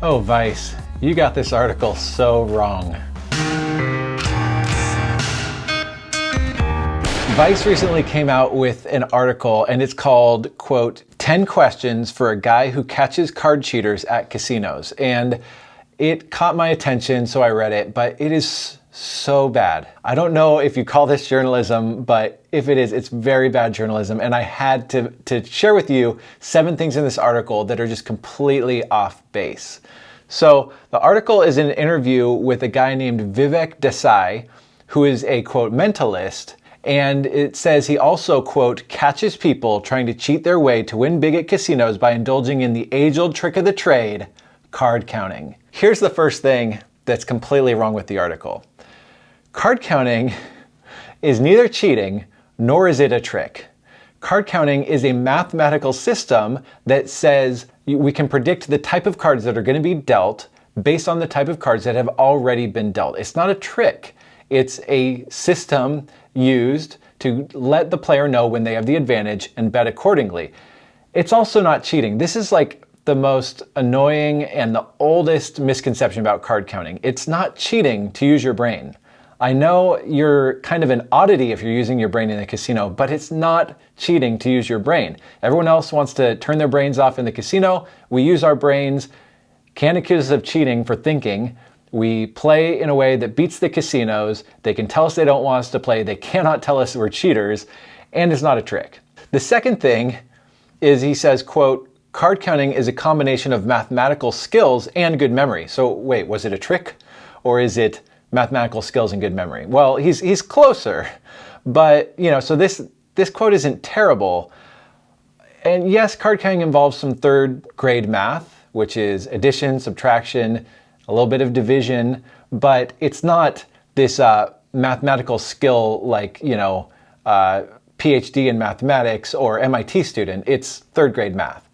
Oh, Vice, you got this article so wrong. Vice recently came out with an article and it's called, quote, 10 questions for a guy who catches card cheaters at casinos. And it caught my attention, so I read it, but it is so bad. I don't know if you call this journalism, but if it is, it's very bad journalism. And I had to share with you 7 things in this article that are just completely off base. So the article is an interview with a guy named Vivek Desai, who is a, quote, mentalist. And it says he also, quote, catches people trying to cheat their way to win big at casinos by indulging in the age-old trick of the trade, card counting. Here's the first thing that's completely wrong with the article. Card counting is neither cheating nor is it a trick. Card counting is a mathematical system that says we can predict the type of cards that are going to be dealt based on the type of cards that have already been dealt. It's not a trick. It's a system used to let the player know when they have the advantage and bet accordingly. It's also not cheating. This is like the most annoying and the oldest misconception about card counting. It's not cheating to use your brain. I know you're kind of an oddity if you're using your brain in a casino, but it's not cheating to use your brain. Everyone else wants to turn their brains off in the casino. We use our brains. Can't accuse us of cheating for thinking. We play in a way that beats the casinos. They can tell us they don't want us to play. They cannot tell us we're cheaters, and it's not a trick. The second thing is he says, quote, card counting is a combination of mathematical skills and good memory. So wait, was it a trick or is it mathematical skills and good memory? Well, he's closer, but so this quote isn't terrible. And yes, card counting involves some third grade math, which is addition, subtraction, a little bit of division, but it's not this mathematical skill like, PhD in mathematics or MIT student. It's third grade math.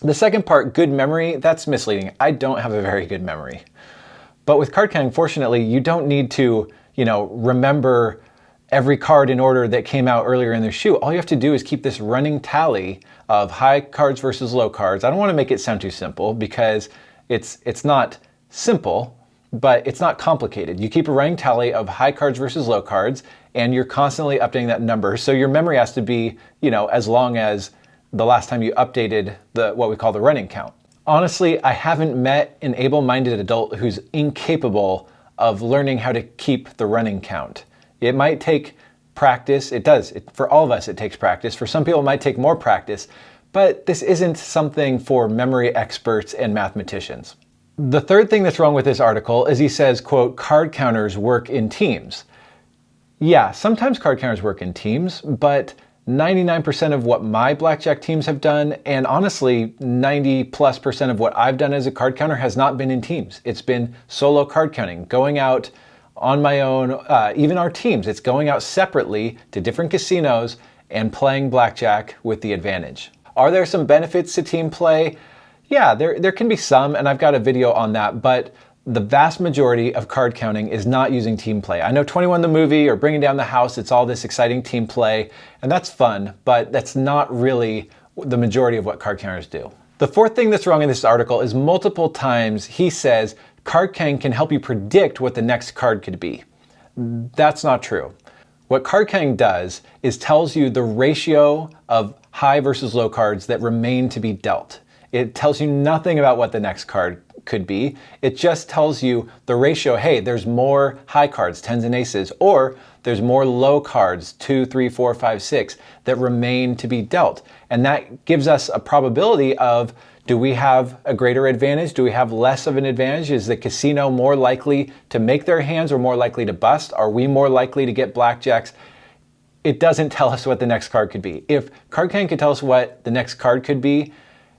The second part, good memory, that's misleading. I don't have a very good memory. But with card counting, fortunately, you don't need to, remember every card in order that came out earlier in their shoe. All you have to do is keep this running tally of high cards versus low cards. I don't want to make it sound too simple because it's not simple, but it's not complicated. You keep a running tally of high cards versus low cards, and you're constantly updating that number. So your memory has to be, as long as the last time you updated what we call the running count. Honestly, I haven't met an able-minded adult who's incapable of learning how to keep the running count. It might take practice. It does. For all of us, it takes practice. For some people, it might take more practice, but this isn't something for memory experts and mathematicians. The third thing that's wrong with this article is he says, quote, card counters work in teams. Yeah, sometimes card counters work in teams, but 99% of what my blackjack teams have done, and honestly, 90+% of what I've done as a card counter has not been in teams. It's been solo card counting, going out on my own, even our teams. It's going out separately to different casinos and playing blackjack with the advantage. Are there some benefits to team play? Yeah, there can be some, and I've got a video on that, but the vast majority of card counting is not using team play. I know 21 the movie or Bringing Down the House, it's all this exciting team play, and that's fun, but that's not really the majority of what card counters do. The fourth thing that's wrong in this article is multiple times he says card counting can help you predict what the next card could be. That's not true. What card counting does is tells you the ratio of high versus low cards that remain to be dealt. It tells you nothing about what the next card could be. It just tells you the ratio. Hey, there's more high cards, tens and aces, or there's more low cards, 2, 3, 4, 5, 6, that remain to be dealt. And that gives us a probability of, do we have a greater advantage? Do we have less of an advantage? Is the casino more likely to make their hands or more likely to bust? Are we more likely to get blackjacks? It doesn't tell us what the next card could be. If card counting could tell us what the next card could be,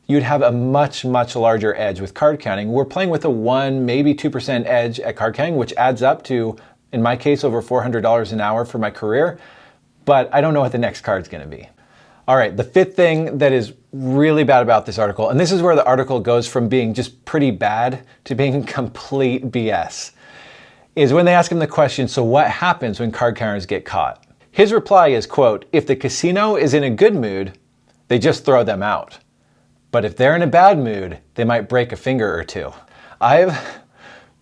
you'd have a much, much larger edge with card counting. We're playing with a 1, maybe 2% edge at card counting, which adds up to, in my case, over $400 an hour for my career, but I don't know what the next card's gonna be. All right, the fifth thing that is really bad about this article, and this is where the article goes from being just pretty bad to being complete BS, is when they ask him the question, so what happens when card counters get caught? His reply is, quote, if the casino is in a good mood, they just throw them out. But if they're in a bad mood, they might break a finger or two. I've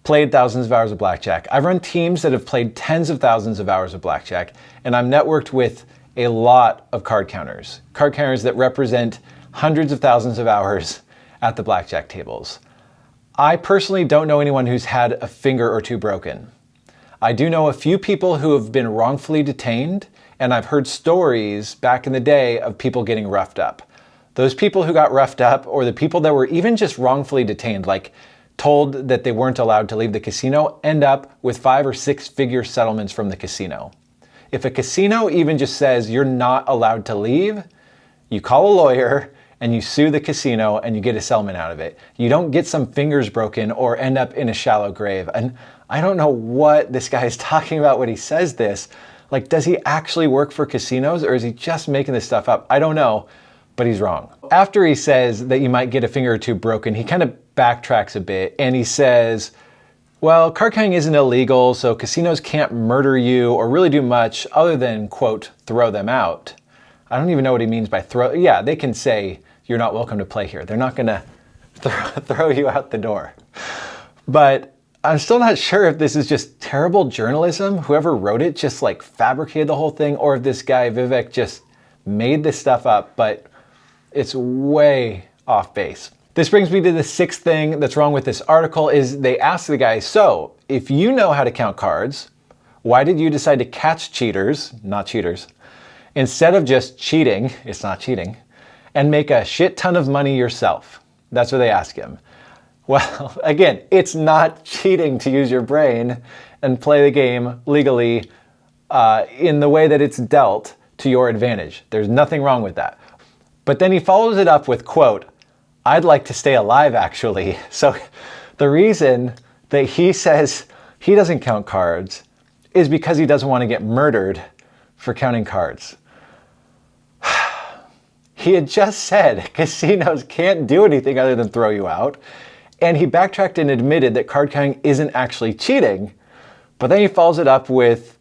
played thousands of hours of blackjack. I've run teams that have played tens of thousands of hours of blackjack, and I'm networked with a lot of card counters that represent hundreds of thousands of hours at the blackjack tables. I personally don't know anyone who's had a finger or two broken. I do know a few people who have been wrongfully detained, and I've heard stories back in the day of people getting roughed up. Those people who got roughed up, or the people that were even just wrongfully detained, like told that they weren't allowed to leave the casino, end up with 5 or 6 figure settlements from the casino. If a casino even just says you're not allowed to leave, you call a lawyer and you sue the casino and you get a settlement out of it. You don't get some fingers broken or end up in a shallow grave. And I don't know what this guy is talking about when he says this. Like, does he actually work for casinos, or is he just making this stuff up? I don't know, but he's wrong. After he says that you might get a finger or two broken, he kind of backtracks a bit and he says, well, card counting isn't illegal, so casinos can't murder you or really do much other than, quote, throw them out. I don't even know what he means by throw. Yeah, they can say you're not welcome to play here. They're not gonna throw you out the door. But I'm still not sure if this is just terrible journalism. Whoever wrote it just like fabricated the whole thing, or if this guy Vivek just made this stuff up, but it's way off base. This brings me to the 6th thing that's wrong with this article is they asked the guy, so if you know how to count cards, why did you decide to catch cheaters, not cheaters, instead of just cheating, it's not cheating, and make a shit ton of money yourself? That's what they ask him. Well, again, it's not cheating to use your brain and play the game legally in the way that it's dealt to your advantage. There's nothing wrong with that. But then he follows it up with, quote, I'd like to stay alive, actually. So the reason that he says he doesn't count cards is because he doesn't want to get murdered for counting cards. He had just said casinos can't do anything other than throw you out. And he backtracked and admitted that card counting isn't actually cheating. But then he follows it up with,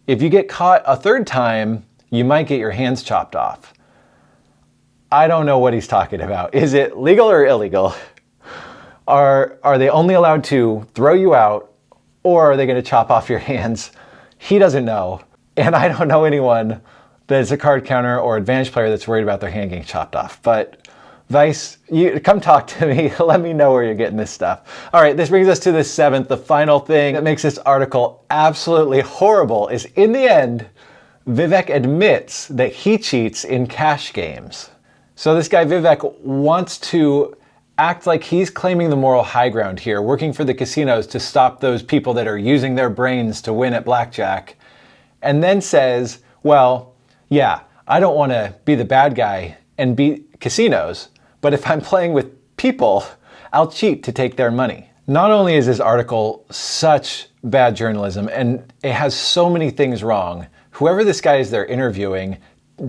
if you get caught a 3rd time, you might get your hands chopped off. I don't know what he's talking about. Is it legal or illegal? Are they only allowed to throw you out, or are they going to chop off your hands? He doesn't know. And I don't know anyone that's a card counter or advantage player that's worried about their hand getting chopped off. But Vice, you come talk to me. Let me know where you're getting this stuff. All right, this brings us to the 7th, the final thing that makes this article absolutely horrible is, in the end, Vivek admits that he cheats in cash games. So this guy Vivek wants to act like he's claiming the moral high ground here, working for the casinos to stop those people that are using their brains to win at blackjack, and then says, well, yeah, I don't want to be the bad guy and beat casinos, but if I'm playing with people, I'll cheat to take their money. Not only is this article such bad journalism, and it has so many things wrong, whoever this guy is they're interviewing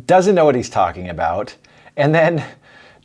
doesn't know what he's talking about, and then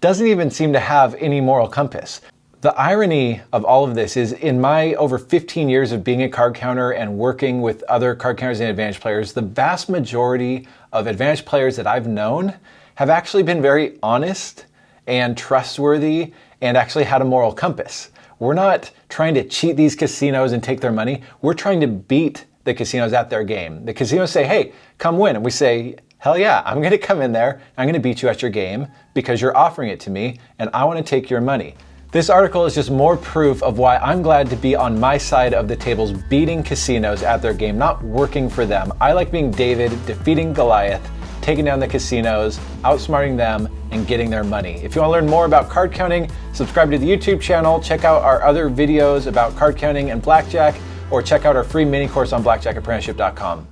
doesn't even seem to have any moral compass. The irony of all of this is, in my over 15 years of being a card counter and working with other card counters and advantage players, the vast majority of advantage players that I've known have actually been very honest and trustworthy and actually had a moral compass. We're not trying to cheat these casinos and take their money. We're trying to beat the casinos at their game. The casinos say, hey, come win. And we say, hell yeah, I'm going to come in there. I'm going to beat you at your game because you're offering it to me and I want to take your money. This article is just more proof of why I'm glad to be on my side of the tables, beating casinos at their game, not working for them. I like being David, defeating Goliath, taking down the casinos, outsmarting them, and getting their money. If you want to learn more about card counting, subscribe to the YouTube channel, check out our other videos about card counting and blackjack, or check out our free mini course on blackjackapprenticeship.com.